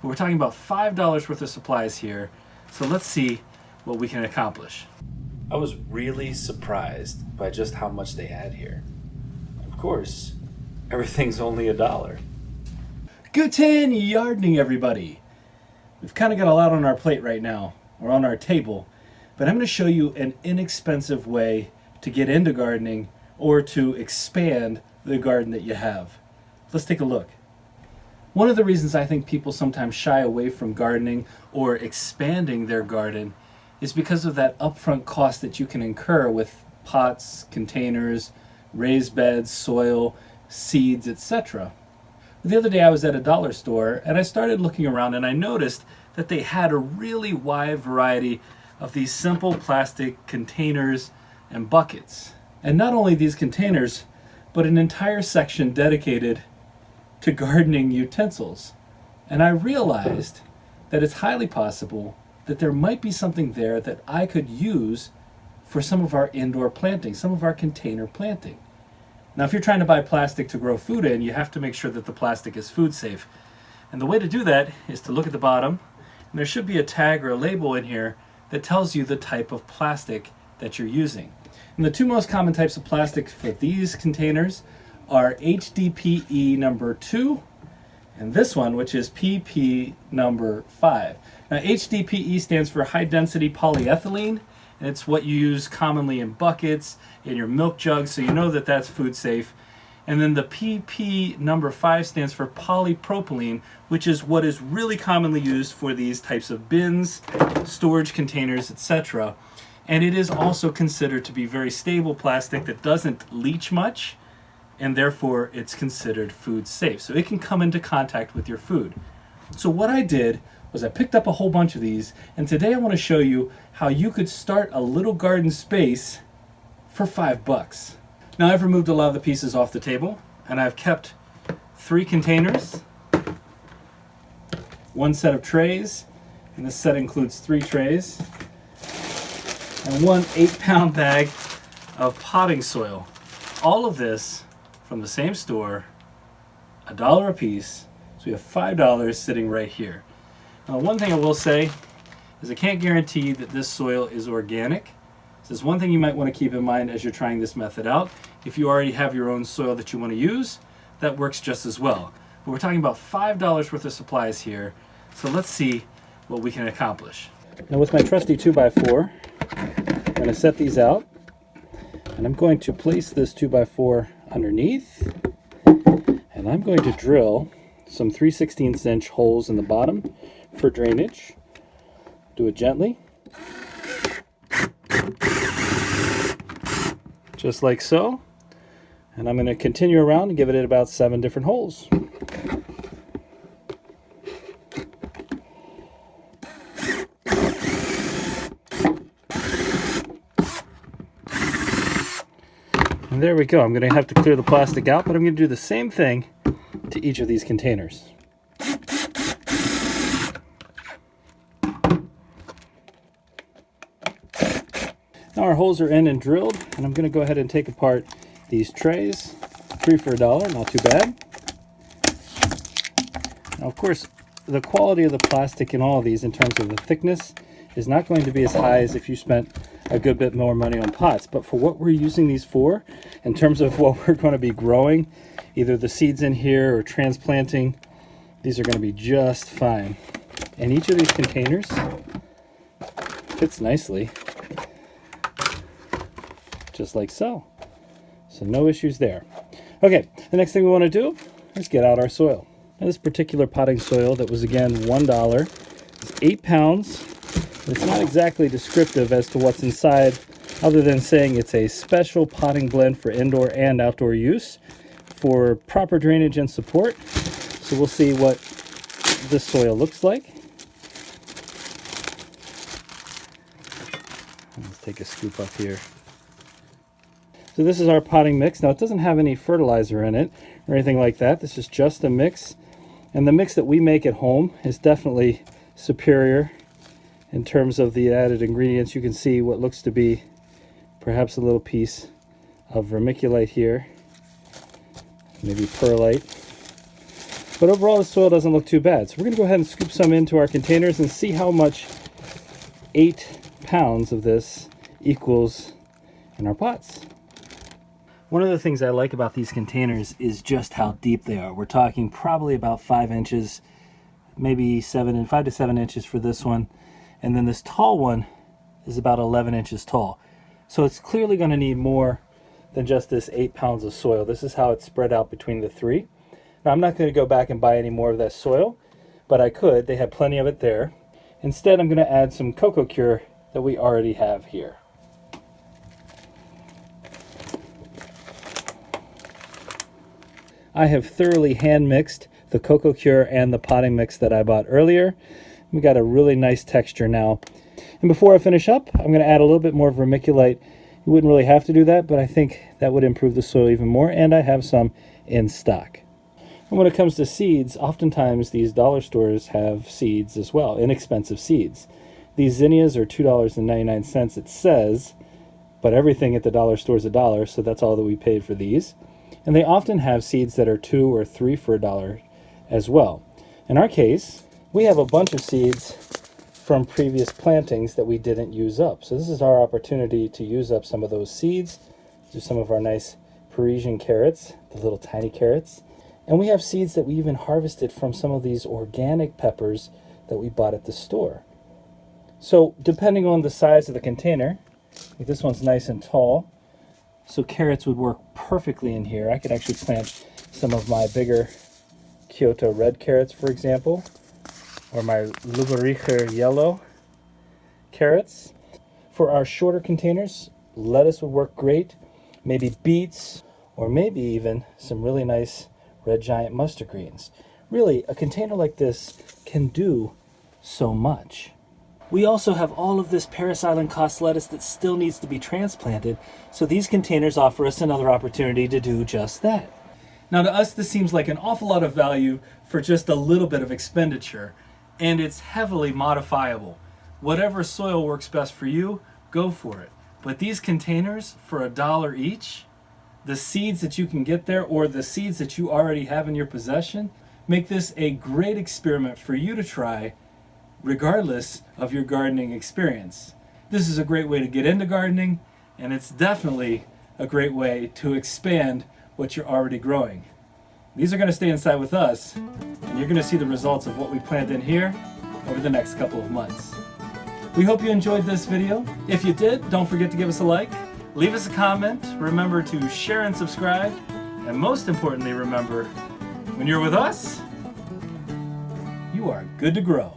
But we're talking about $5 worth of supplies here. So let's see what we can accomplish. I was really surprised by just how much they had here. Of course, everything's only $1. Guten Yardening, everybody. We've kind of got a lot on our plate right now, or on our table, but I'm going to show you an inexpensive way to get into gardening or to expand the garden that you have. Let's take a look. One of the reasons I think people sometimes shy away from gardening or expanding their garden is because of that upfront cost that you can incur with pots, containers, raised beds, soil, seeds, etc. The other day I was at a dollar store and I started looking around and I noticed that they had a really wide variety of these simple plastic containers and buckets. And not only these containers, but an entire section dedicated to gardening utensils. And I realized that it's highly possible that there might be something there that I could use for some of our indoor planting, some of our container planting. Now, if you're trying to buy plastic to grow food in, you have to make sure that the plastic is food safe. And the way to do that is to look at the bottom, and there should be a tag or a label in here that tells you the type of plastic that you're using. And the two most common types of plastic for these containers are HDPE number 2 and this one, which is PP number 5. Now, HDPE stands for high density polyethylene, and it's what you use commonly in buckets, in your milk jugs, so you know that that's food safe. And then the PP number 5 stands for polypropylene, which is what is really commonly used for these types of bins, storage containers, etc. And it is also considered to be very stable plastic that doesn't leach much, and therefore it's considered food safe. So it can come into contact with your food. So what I did was I picked up a whole bunch of these, and today I want to show you how you could start a little garden space for $5. Now, I've removed a lot of the pieces off the table, and I've kept 3 containers, 1 set of trays, and this set includes 3 trays, and 1 8-pound bag of potting soil. All of this from the same store, $1 a piece, so we have $5 sitting right here. Now, one thing I will say is I can't guarantee that this soil is organic. So there's one thing you might want to keep in mind as you're trying this method out. If you already have your own soil that you want to use, that works just as well. But we're talking about $5 worth of supplies here, so let's see what we can accomplish. Now, with my trusty 2x4, I'm going to set these out, and I'm going to place this 2x4 underneath, and I'm going to drill some 3/16 inch holes in the bottom for drainage. Do it gently, just like so. And I'm going to continue around and give it about 7 different holes. And there we go. I'm going to have to clear the plastic out, but I'm going to do the same thing to each of these containers. Now our holes are in and drilled, and I'm going to go ahead and take apart these trays. 3 for $1, not too bad. Now, of course, the quality of the plastic in all of these in terms of the thickness is not going to be as high as if you spent a good bit more money on pots. But for what we're using these for, in terms of what we're going to be growing, either the seeds in here or transplanting, these are going to be just fine. And each of these containers fits nicely, just like so. So no issues there. Okay, the next thing we want to do is get out our soil. Now, this particular potting soil that was again $1 is 8 pounds. It's not exactly descriptive as to what's inside, other than saying it's a special potting blend for indoor and outdoor use for proper drainage and support. So we'll see what this soil looks like. Let's take a scoop up here. So this is our potting mix. Now, it doesn't have any fertilizer in it or anything like that. This is just a mix. And the mix that we make at home is definitely superior in terms of the added ingredients. You can see what looks to be perhaps a little piece of vermiculite here, maybe perlite. But overall, the soil doesn't look too bad. So we're going to go ahead and scoop some into our containers and see how much 8 pounds of this equals in our pots. One of the things I like about these containers is just how deep they are. We're talking probably about 5 inches, maybe 5 to 7 inches for this one. And then this tall one is about 11 inches tall. So it's clearly going to need more than just this 8 pounds of soil. This is how it's spread out between the 3. Now, I'm not going to go back and buy any more of that soil, but I could. They have plenty of it there. Instead, I'm going to add some cocoa cure that we already have here. I have thoroughly hand mixed the cocoa cure and the potting mix that I bought earlier. We got a really nice texture now. And before I finish up, I'm going to add a little bit more vermiculite. You wouldn't really have to do that, but I think that would improve the soil even more, and I have some in stock. And when it comes to seeds, oftentimes these dollar stores have seeds as well, inexpensive seeds. These zinnias are $2.99, it says, but everything at the dollar store is $1, so that's all that we paid for these. And they often have seeds that are 2 or 3 for $1 as well. In our case, we have a bunch of seeds from previous plantings that we didn't use up. So this is our opportunity to use up some of those seeds. Do some of our nice Parisian carrots, the little tiny carrots. And we have seeds that we even harvested from some of these organic peppers that we bought at the store. So depending on the size of the container, like this one's nice and tall, so carrots would work perfectly in here. I could actually plant some of my bigger Kyoto red carrots, for example, or my Lubericher yellow carrots. For our shorter containers, lettuce would work great, maybe beets, or maybe even some really nice red giant mustard greens. Really, a container like this can do so much. We also have all of this Paris Island Cost lettuce that still needs to be transplanted, so these containers offer us another opportunity to do just that. Now to us, this seems like an awful lot of value for just a little bit of expenditure, and it's heavily modifiable. Whatever soil works best for you, go for it. But these containers for $1 each, the seeds that you can get there or the seeds that you already have in your possession, make this a great experiment for you to try regardless of your gardening experience. This is a great way to get into gardening, and it's definitely a great way to expand what you're already growing. These are going to stay inside with us, and you're going to see the results of what we plant in here over the next couple of months. We hope you enjoyed this video. If you did, don't forget to give us a like, leave us a comment, remember to share and subscribe, and most importantly, remember, when you're with us, you are good to grow.